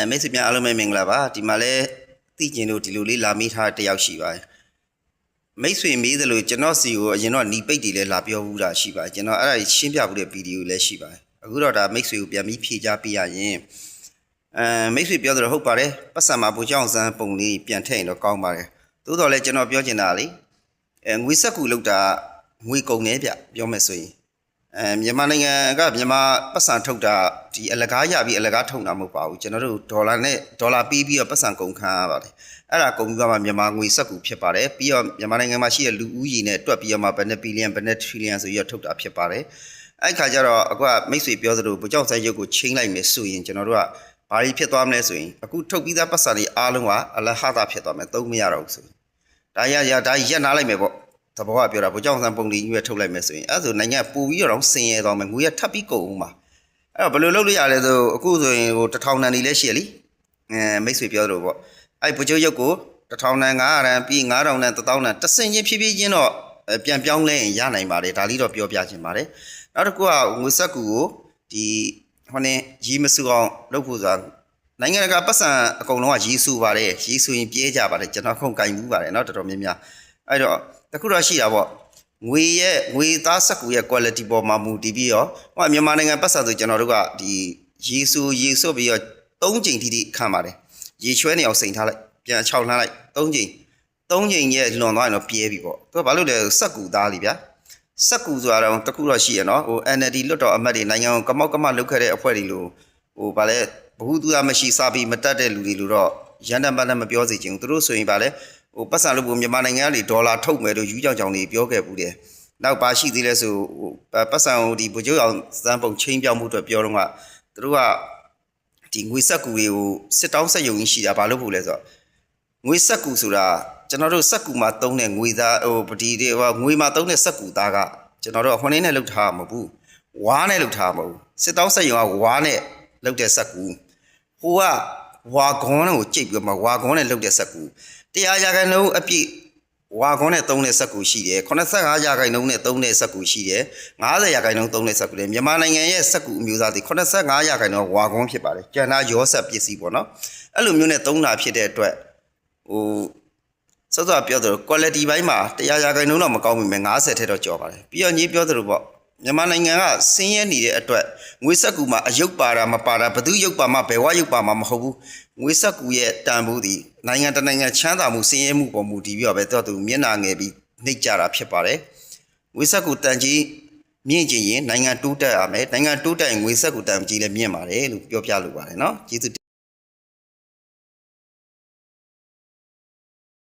မိတ်ဆွေများအားလုံးပဲမင်္ဂလာပါဒီမှာလဲသိကျင်လို့ဒီလိုလေးလာမိထားတယောက်ရှိပါတယ်မိတ်ဆွေမေးသလိုကျွန်တော်စီကိုအရင်တော့နီပိတ်တီလဲလာပြောဘူးတာရှိပါတယ်ကျွန်တော်အဲ့ဒါရှင်းပြဖို့တဲ့ဗီဒီယိုလည်းရှိပါတယ်အခုတော့ဒါမိတ်ဆွေကိုပြန်ပြီးဖြေချပေးရရင်မိတ်ဆွေပြောသလိုဟုတ်ပါတယ်ပတ်စံမှာပူချောင်းစမ်းပုံလေးပြန်ထည့်ရင်တော့ကောင်းပါတယ်သို့တော်လဲကျွန်တော်ပြောချင်တာလေငွေဆက်ကူလောက်တာငွေကုန်နေဗျပြောမယ်ဆိုရင်မြန်မာနိုင်ငံကမြန်မာပတ်စံထုတ်တာဒီအလကားရပြီးအလကားထုတ်တာမဟုတ်ပါဘူးကျွန်တော်တို့ဒေါ်လာပေးပြီးတော့ပတ်စံကုန်ခံရပါတယ်အဲ့ဒါကုန်ပြီးတော့မြန်မာငွေဆက်ကူဖြစ်ပါတယ်ပြီးတော့မြန်မာနိုင်ငံမှာရှိတဲ့လူဦးရေနဲ့တွက်ပြီးတော့မှဘယ်နှစ်ဘီလီယံဘယ်နှစ်ထရီလီယံဆိုပြီးတော့ထုတ်တာဖြစ်ပါတယ်အဲ့ခါကျတော့အခုကမိတ်ဆွေပြောသလိုဗကြောက်ဆိုင်ရုပ်ကိုချိန်လိုက်မယ်ဆိုရင်ကျွန်တော်တို့ကဘာတွေဖြစ်သွားမလဲဆိုရင်အခုထုတ်ပြီးသားပတ်စံတွေအားလုံးကအလဟတာဖြစ်သွားမယ်သုံးမရတော့ဘူးဆိုရင်ဒါရက်နားလိုက်မယ်ပေါ့သဘောကပြောတာဗကြောက်ဆန်ပုံလီကြီးပဲထုတ်လိုက်မယ်ဆိုရင်အဲ့ဆိုနိုင်ငံပူပြီးတော့ဆင်းရဲသွားမယ်ငွေရထပ်ပြီးကုန်ဦးမှာအဲ့တော့ဘယ်လိုလုပ်လို့ရလဲဆိုအခုဆိုရင်ဟို1000တန်နေလဲရှိရလीမိတ်ဆွေပြောသလိုပေါ့အဲ့ဗကြိုးရုပ်ကို1000တန်900တန်ပြီး9000တန်1000တန်တဆင့်ချင်းဖြည်းဖြည်းချင်းတော့ပြန်ပြောင်းလဲရင်ရနိုင်ပါတယ်ဒါလေးတော့ပြောပြချင်ပါတယ်နောက်တစ်ခုကငွေဆက်ကူကိုဒီဟိုနေရီးမစုအောင်လုပ်ဖို့ဆိုတာနိုင်ငံတကာပတ်စံအကုန်လုံးကရီးစုပါတယ်ရီးစုရင်ပြေးကြပါတယ်ကျွန်တော်ခုန်ကင်မှုပါတယ်เนาะတော်တော်များများအဲ့တော့တခုတော့ရှိတာပေါ့ငွေသားဆက်ကူရဲ့ quality ပေါ်မှာမူတည်ပြီးတော့ဟိုမြန်မာနိုင်ငံပတ်စံဆိုကျွန်တော်တို့ကဒီရေစွပ်ပြီးတော့3ချိန်ထိခံပါတယ်ရေချွဲနေအောင်စိန်ထားလိုက်ပြန်6လှမ်းလိုက်3ချိန်ရဲ့လွန်သွားရင်တော့ပြဲပြီပေါ့သူကဘာလို့လဲဆက်ကူသားလीဗျာဆက်ကူဆိုတာတော့တခုတော့ရှိရနော်ဟို NLD လွတ်တော်အမတ်တွေနိုင်ငံကိုကမောက်ကမလုတ်ခဲ့တဲ့အဖွဲ့တွေလို့ဟိုဗာလဲဘ ഹു သူသားမရှိစားပြီးမတက်တဲ့လူတွေလို့တော့ရန်တမ်းပန်းနဲ့မပြောစေချင်ဘူးသူတို့ဆိုရင်ဗာလဲဟိုပတ်စံလို့မြန်မာနိုင်ငံကနေဒေါ်လာထုတ်မယ်လို့ယူကြောင်ကြောင်တွေပြောခဲ့ဘူးတယ်နောက်ပါရှိသေးလဲဆိုပတ်စံဟိုဒီဗကြိုးအောင်စမ်းပုံချင်းပြောင်းမှုအတွက်ပြောတော့ကသူတို့ကဒီငွေဆက်ကူတွေကိုစစ်တောင်းဆက်ယုံကြီးရှိတာဘာလို့ဖို့လဲဆိုတော့ငွေဆက်ကူဆိုတာကျွန်တော်တို့ဆက်ကူမှာသုံးတဲ့ငွေသားဟိုဒီငွေမှာသုံးတဲ့ဆက်ကူသားကကျွန်တော်တို့ဟိုနေနဲ့လှုပ်ထားမှာမဟုတ်ဘူးဝါးနဲ့လှုပ်ထားမှာမဟုတ်စစ်တောင်းဆက်ယုံကဝါးနဲ့လှုပ်တဲ့ဆက်ကူဟိုကဝါခွန်းကိုကြိတ်ပြီးမှဝါခွန်းနဲ့လှုပ်တဲ့ဆက်ကူ100ရာခိုင်နှုန်းအပြည့်ဝါခွန်းနဲ့သုံးတဲ့ဆက်ကူရှိတယ်85ရာခိုင်နှုန်းနဲ့သုံးတဲ့ဆက်ကူရှိတယ်50ရာခိုင်နှုန်းသုံးတဲ့ဆက်ကူတယ်မြန်မာနိုင်ငံရဲ့ဆက်ကူအမျိုးသားတွေ85ရာခိုင်နှုန်းဝါခွန်းဖြစ်ပါတယ်ကျန်တာရောဆက်ပစ္စည်းပေါ့နော်အဲ့လိုမျိုးနဲ့သုံးတာဖြစ်တဲ့အတွက်ဟိုစောစောပြောသလို quality ဘိုင်းမှာ100ရာခိုင်နှုန်းတော့မကောင်းဘူး50ထက်တော့ကျော်ပါတယ်ပြီးတော့ညီပြောသလိုပေါ့မြန်မာနိုင်ငံကဆင်းရဲနေတဲ့အတွက်ငွေဆက်ကူမှာအယုတ်ပါတာမပါတာဘသူယုတ်ပါမှဘယ်ဝယုတ်ပါမှမဟုတ်ဘူးငွေဆက်ကူရဲ့တန်ဖိုးဒီနိုင်ငံတနိုင်ငံချမ်းသာမှုဆင်းရဲမှုပေါ်မူတည်ပြီးတော့ပဲသူမျက်နှာငယ်ပြီးနှိပ်ကြတာဖြစ်ပါတယ်ငွေဆက်ကူတန်ကြီးမြင့်ကျင်ရင်နိုင်ငံတိုးတက်ရမယ်နိုင်ငံတိုးတက်ရင်ငွေဆက်ကူတန်ကြီးလည်းမြင့်ပါတယ်လို့ပြောပြလိုပါတယ်เนาะကျေးဇူး